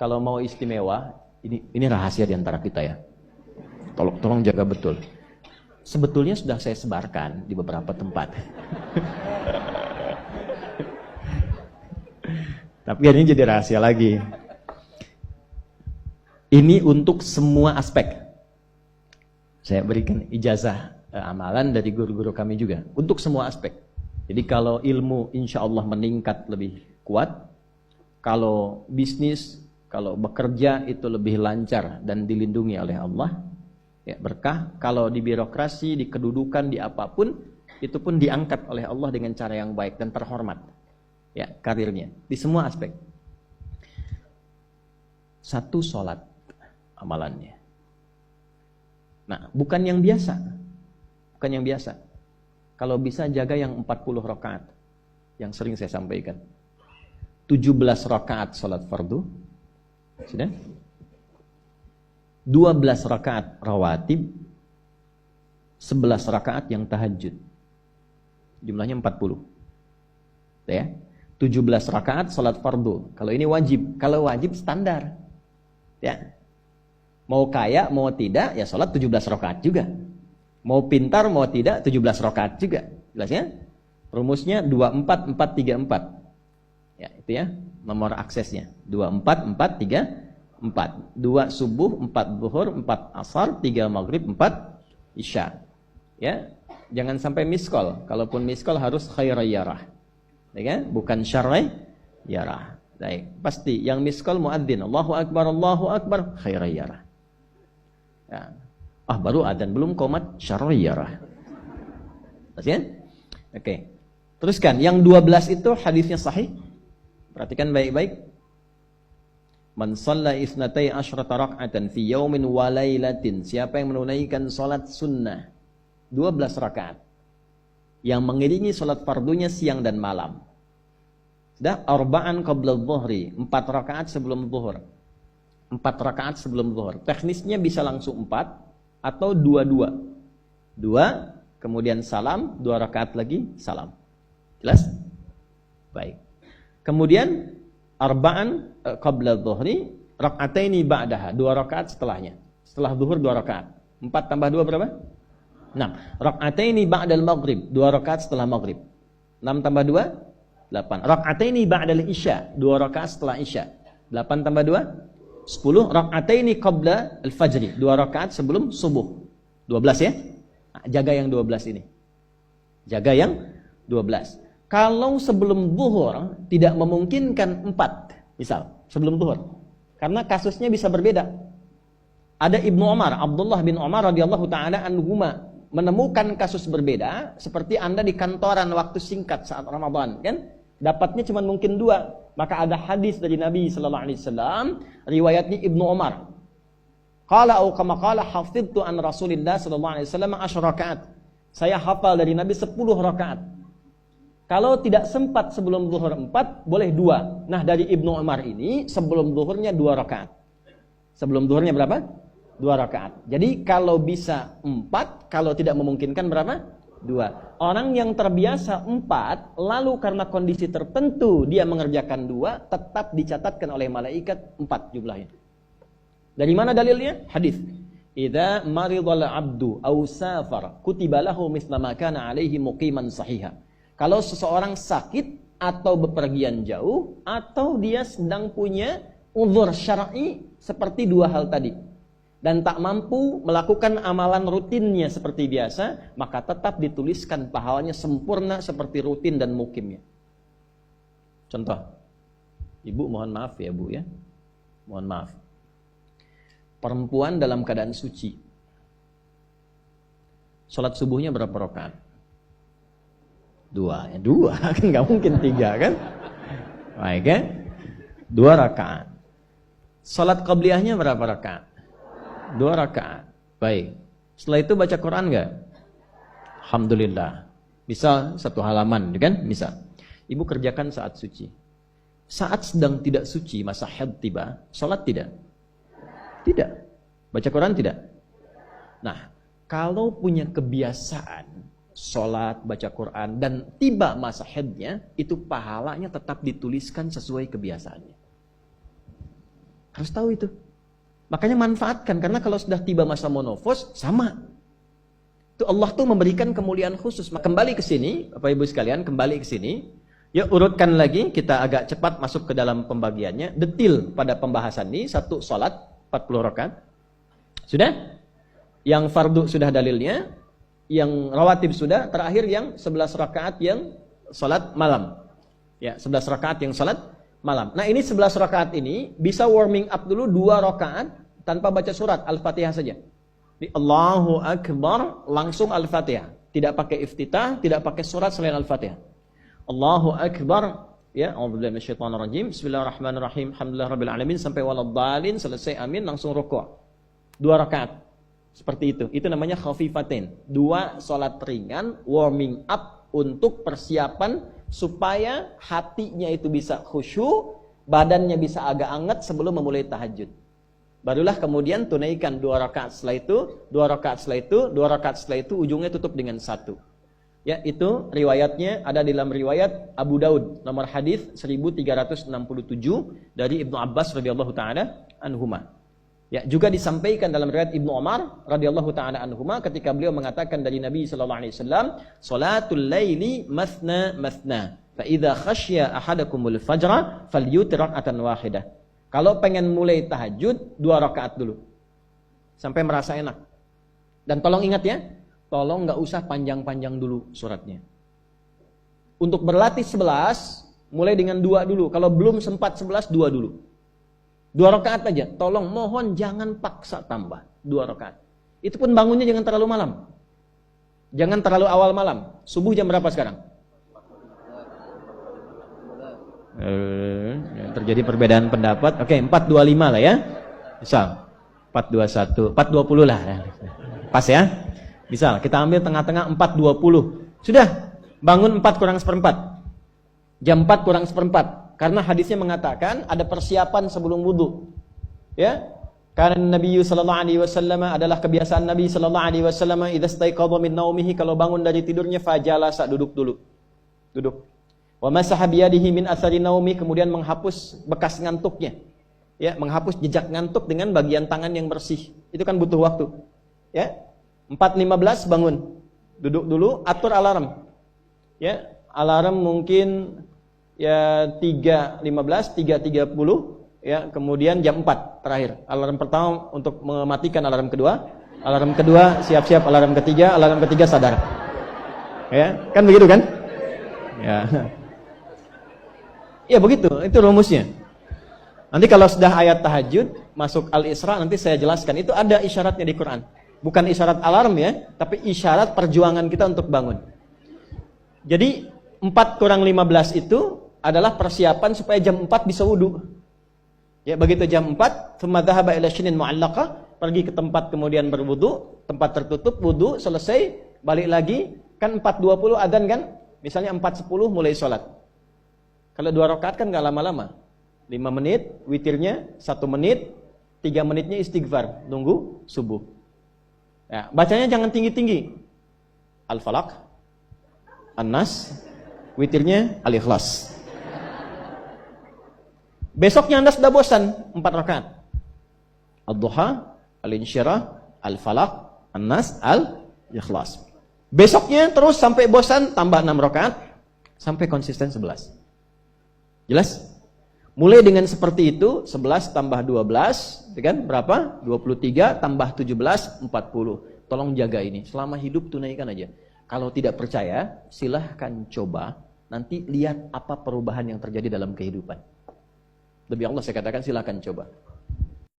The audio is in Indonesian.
kalau mau istimewa, ini rahasia di antara kita ya. Tolong jaga betul. Sebetulnya sudah saya sebarkan di beberapa tempat. Tapi ini jadi rahasia lagi. Ini untuk semua aspek. Saya berikan ijazah amalan dari guru-guru kami juga. Untuk semua aspek. Jadi kalau ilmu insya Allah meningkat lebih kuat. Kalau bisnis, kalau bekerja itu lebih lancar dan dilindungi oleh Allah. Ya, berkah. Kalau di birokrasi, di kedudukan, di apapun, itu pun diangkat oleh Allah dengan cara yang baik dan terhormat. Ya, karirnya. Di semua aspek. Satu sholat amalannya. Nah, bukan yang biasa. Bukan yang biasa. Kalau bisa jaga yang 40 rakaat. Yang sering saya sampaikan. 17 rakaat sholat fardu. Sudah? 12 rakaat rawatib, 11 rakaat yang tahajud. Jumlahnya 40. Ya. 17 rakaat salat fardu. Kalau ini wajib, kalau wajib standar. Ya. Mau kaya, mau tidak, ya salat 17 rakaat juga. Mau pintar, mau tidak, 17 rakaat juga. Jelas ya? Rumusnya 24434. Ya, itu ya. Nomor aksesnya. 24434. 4. 2 subuh, 4 zuhur, 4 asar, 3 maghrib, 4 isya. Ya. Jangan sampai miskol. Kalaupun miskol harus khairayyarah. Ya kan? Bukan syarrayyarah. Baik. Pasti yang miskol muadzin. Allahu akbar, khairayyarah. Ya. Baru adzan belum qomat syarrayyarah. Ya? Oke. Teruskan, yang 12 itu hadisnya sahih. Perhatikan baik-baik. Man shalla isnatai asyrata rak'atan fi yaumin wa lailatin. Siapa yang menunaikan salat sunnah 12 rakaat yang mengiringi salat fardunya siang dan malam. Sudah arba'an qabla adh-dhuhri, 4 rakaat sebelum zuhur. 4 rakaat sebelum zuhur. Teknisnya bisa langsung 4 atau 2-2. 2 kemudian salam, 2 rakaat lagi salam. Jelas? Baik. Kemudian arba'an qabla dhuhri, rak'ataini ba'daha, 2 rakaat setelahnya. Setelah zuhur 2 rakaat. 4 tambah 2 berapa? 6. Rak'ataini ba'dal maghrib, 2 rakaat setelah maghrib. 6 tambah 2? 8. Rak'ataini ba'dal isya, 2 rakaat setelah isya. 8 tambah 2? 10. Rak'ataini qabla al-fajri, 2 rakaat sebelum subuh. 12 ya? Nah, jaga yang 12 ini. Jaga yang 12. Kalau sebelum zuhur tidak memungkinkan 4, misal sebelum zuhur, karena kasusnya bisa berbeda. Ada Ibnu Umar, Abdullah bin Umar radhiyallahu taala anhuma menemukan kasus berbeda, seperti Anda di kantoran waktu singkat saat Ramadan, kan? Dapatnya cuma mungkin 2. Maka ada hadis dari Nabi sallallahu alaihi wasallam, riwayatnya Ibnu Umar. Qala au kama qala hafidtu an Rasulillah sallallahu alaihi wasallam 10 rakaat. Saya hafal dari Nabi 10 rakaat. Kalau tidak sempat sebelum zuhur 4, boleh 2. Nah, dari Ibnu Umar ini sebelum zuhurnya 2 rakaat. Sebelum zuhurnya berapa? 2 rakaat. Jadi kalau bisa 4, kalau tidak memungkinkan berapa? 2. Orang yang terbiasa 4, lalu karena kondisi tertentu dia mengerjakan 2, tetap dicatatkan oleh malaikat 4 jumlahnya. Dari mana dalilnya? Hadis. Idza maridal abdu aw safar kutiba lahu mithla ma kana alaihi muqiman sahiha. Kalau seseorang sakit atau bepergian jauh atau dia sedang punya uzur syar'i seperti 2 hal tadi dan tak mampu melakukan amalan rutinnya seperti biasa, maka tetap dituliskan pahalanya sempurna seperti rutin dan mukimnya. Contoh, Ibu mohon maaf ya Bu ya, mohon maaf. Perempuan dalam keadaan suci, sholat subuhnya berapa rakaat? 2, ya 2 kan nggak mungkin 3 kan? Baik kan? 2 rakaat. Salat qabliyahnya berapa rakaat? 2 rakaat. Baik. Setelah itu baca Quran nggak? Alhamdulillah. Bisa 1 halaman, kan? Bisa. Ibu kerjakan saat suci. Saat sedang tidak suci, masa haid tiba, salat tidak? Tidak. Baca Quran tidak? Nah, kalau punya kebiasaan sholat, baca Quran, dan tiba masa haidnya, itu pahalanya tetap dituliskan sesuai kebiasaannya. Harus tahu itu. Makanya manfaatkan, karena kalau sudah tiba masa monofos, sama. Itu Allah tuh memberikan kemuliaan khusus. Kembali ke sini, Bapak Ibu sekalian, kembali ke sini. Ya, urutkan lagi, kita agak cepat masuk ke dalam pembagiannya. Detil pada pembahasan ini, satu salat 40 rakaat. Sudah? Yang fardu sudah dalilnya, yang rawatib sudah, terakhir yang 11 rakaat yang salat malam. Ya, 11 rakaat yang salat malam. Nah, ini 11 rakaat ini bisa warming up dulu 2 rakaat tanpa baca surat, Al-Fatihah saja. Di Allahu Akbar langsung Al-Fatihah, tidak pakai iftitah, tidak pakai surat selain Al-Fatihah. Allahu Akbar, ya, a'udzubillahi minasyaitonir rajim. Bismillahirrahmanirrahim. Alhamdulillahirabbil alamin sampai waladhdallin, selesai amin langsung rukuk. 2 rakaat. Seperti itu. Itu namanya khafifatain. 2 salat ringan warming up untuk persiapan supaya hatinya itu bisa khusyuk, badannya bisa agak anget sebelum memulai tahajud. Barulah kemudian tunaikan 2 rakaat setelah itu, 2 rakaat setelah itu, 2 rakaat setelah itu, ujungnya tutup dengan 1. Ya, itu riwayatnya ada dalam riwayat Abu Daud, nomor hadis 1367 dari Ibnu Abbas radhiyallahu taala anhuma. Ya, juga disampaikan dalam riwayat Ibnu Umar radhiyallahu taala anhuma ketika beliau mengatakan dari Nabi sallallahu alaihi wasallam, "Shalatul laili mathna mathna, fa idza khasya ahadakumul fajra falyutir rak'atan wahidah." Kalau pengen mulai tahajud, 2 rakaat dulu. Sampai merasa enak. Dan tolong ingat ya, tolong nggak usah panjang-panjang dulu suratnya. Untuk berlatih 11, mulai dengan 2 dulu. Kalau belum sempat 11, 2 dulu. 2 rakaat aja. Tolong, mohon jangan paksa tambah. 2 rakaat. Itu pun bangunnya jangan terlalu malam. Jangan terlalu awal malam. Subuh jam berapa sekarang? Terjadi perbedaan pendapat. Oke, 4.25 lah ya. Misal 4.21, 4.20 lah. Pas ya. Misal kita ambil tengah-tengah 4.20. Sudah, bangun 4 kurang seperempat. Jam 4 kurang seperempat. Karena hadisnya mengatakan ada persiapan sebelum wudu. Ya. Karena Nabi sallallahu alaihi wasallam adalah kebiasaan Nabi sallallahu alaihi wasallam idza staiqadha min naumihi, kalau bangun dari tidurnya fajalasa, duduk dulu. Duduk. Wa masaha biyadihi min athari naumi, kemudian menghapus bekas ngantuknya. Ya, menghapus jejak ngantuk dengan bagian tangan yang bersih. Itu kan butuh waktu. Ya. 4.15 bangun. Duduk dulu, atur alarm. Ya, alarm mungkin ya 3.15, 3.30, ya, kemudian jam 4 terakhir. Alarm pertama untuk mematikan alarm kedua. Alarm kedua siap-siap, alarm ketiga sadar. Ya, kan begitu kan? Ya. Ya begitu, itu rumusnya. Nanti kalau sudah ayat tahajud, masuk Al-Isra, nanti saya jelaskan. Itu ada isyaratnya di Quran. Bukan isyarat alarm ya, tapi isyarat perjuangan kita untuk bangun. Jadi 4 kurang 15 itu adalah persiapan supaya jam 4 bisa wudu. Ya, begitu jam 4, thumma dhahaba ila shinin mu'allaqah, pergi ke tempat kemudian berwudu, tempat tertutup, wudu, selesai, balik lagi, kan 4.20 adzan kan? Misalnya 4.10 mulai sholat. Kalau 2 rakaat kan nggak lama-lama. 5 menit, witirnya 1 menit, 3 menitnya istighfar, nunggu subuh. Ya, bacanya jangan tinggi-tinggi. Al-Falaq, An-Nas, witirnya Al-Ikhlas. Besoknya Anda sudah bosan 4 rakaat. Ad-Duha, Al-Insyirah, Al-Falaq, An-Nas, Al-Ikhlas. Besoknya terus sampai bosan, tambah 6 rakaat, sampai konsisten 11. Jelas? Mulai dengan seperti itu, 11 tambah 12, kan? Berapa? 23 tambah 17, 40. Tolong jaga ini, selama hidup tunaikan aja. Kalau tidak percaya, silahkan coba, nanti lihat apa perubahan yang terjadi dalam kehidupan. Demi Allah saya katakan silahkan coba.